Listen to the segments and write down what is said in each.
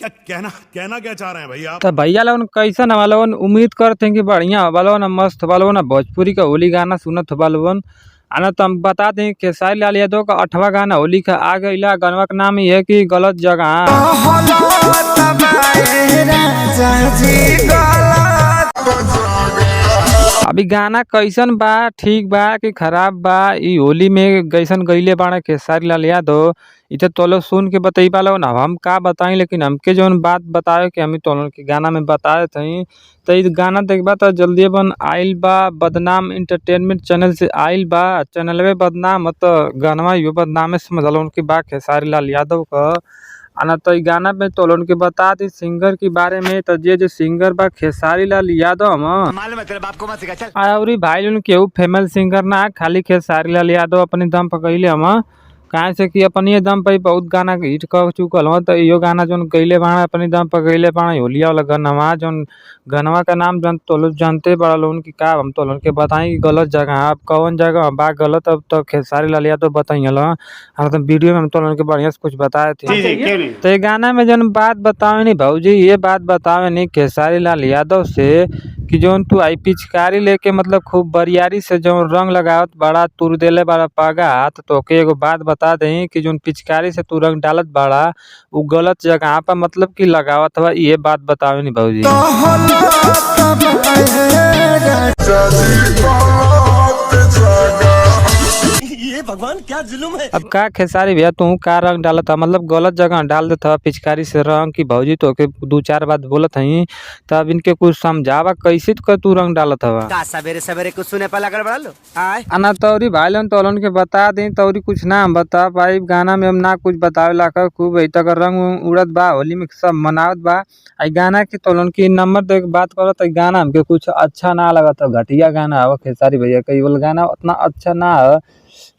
क्या कहना कहना क्या चाह रहे हैं भैया आप? तो भैया लोगन कैसन हवा लोगन उम्मीद करते हैं कि बढ़िया हवा लोगन मस्त हवा लोगन भोजपुरी का होली गाना सुनत हवा लोगन। आना तो हम बता दें कि खेसारी लाल यादव का 8वां गाना होली का आ गया। गानवा का नाम ये है कि गलत जगह। अभी गाना कैसन बा, ठीक बा कि खराब बा, ई होली में कैसन गईले बाड़े खेसारी लाल यादव, इसे तो लोग सुन के बतईबा लोग ना हम का बताई। लेकिन हमके जौन बात बताए कि हम तो के गाना में बताए थे, तो ई गाना देखबा तो जल्दी बन आइल बा। बदनाम इंटरटेनमेंट चैनल से आइल बा। चैनल में बदनाम तो गानवा यो बदनाम समझ लो उनकी बात खेसारी लाल यादव का आना। तो ई गाना में तो उनके बता दी सिंगर के बारे में। तो जे सिंगर बा खेसारी लाल यादव और भाई लोग केहू फेमस सिंगर ना, खाली खेसारी लाल यादव अपने दम पर गईले हम। काहे से कि अपने दम पर बहुत गाना हिट कर चुकल हो। तो यो गाना जो गईले बाड़ा अपने दम पर गईले बाड़ा होलिया वाला गनवा जोन गनवा का नाम जन तो लोग जानते बड़ा लोग की का हम तो लोग के बताई कि गलत जगह। अब कौन जगह बा गलत, अब तो खेसारी लाल यादव बताइए हम तो वीडियो में हम तो लोग के बढ़िया से कुछ बताए थे। तो ये गाना में जन बात बतावे नहीं भाऊजी, ये बात बतावे नहीं खेसारी लाल यादव से कि जौन तू आई पिचकारी लेके मतलब खूब बरियारी से जो रंग लगावत बड़ा तुर देले बड़ा पागा। तो के एगो बात बता दें कि जौन पिचकारी से तू रंग डालत बड़ा वो गलत जगह पर मतलब कि लगावत हुआ, ये बात बतावे नहीं भाऊजी। ये भगवान क्या जुल्म है। अब का खेसारी भैया तू का रंग डालत था, मतलब गलत जगह डाल देता पिचकारी से रंग की भौजी। तो के 2-4 बात बोलत हई, तब इनके कुछ समझावा कैसे तो तू रंग डालत हवा। का सवेरे सवेरे कुछ सुने पर लगल बड़ा लो आय अना तौरी भाई लोन तो के बता दी तौरी कुछ ना हम बता पाई। गाना में हम ना कुछ बतावे ला खूब तक रंग उड़त बा, होली में सब मनावत बा। आई गाना की तो की नंबर दे बात करत गाना हमके कुछ अच्छा ना लगत, घटिया गाना हो खेसारी भैया कई बोल गाना उतना अच्छा ना है।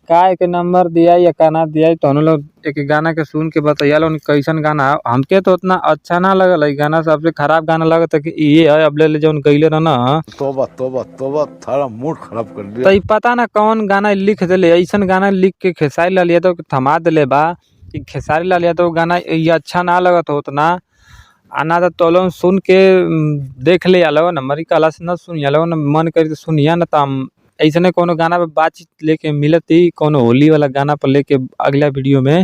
का के नंबर दिया या काना दिया तो लोग एक गाना के सुन के बताइए लोग कैसन गाना है। हमके तो उतना अच्छा ना लगल है गाना, सबसे खराब गाना लगता कि ये है अब ले जौन गईले रहना। तोबा तोबा तोबा थारा मूड खराब कर दिया। तो पता ना कौन गाना लिख दिले, ऐसन गाना लिख के खेसारी लाल यादव के थमा दिले बा कि खेसारी लाल यादव गाना ये अच्छा ना लगत हो उतना। आना तो लोग सुन के देख ले आलो न, मरी कला से न सुनिया लो न, मन करी सुनिया न। तो हम ऐसे कोनो गाना पे बातचीत लेके मिलती कोनो होली वाला गाना पर लेके अगला वीडियो में।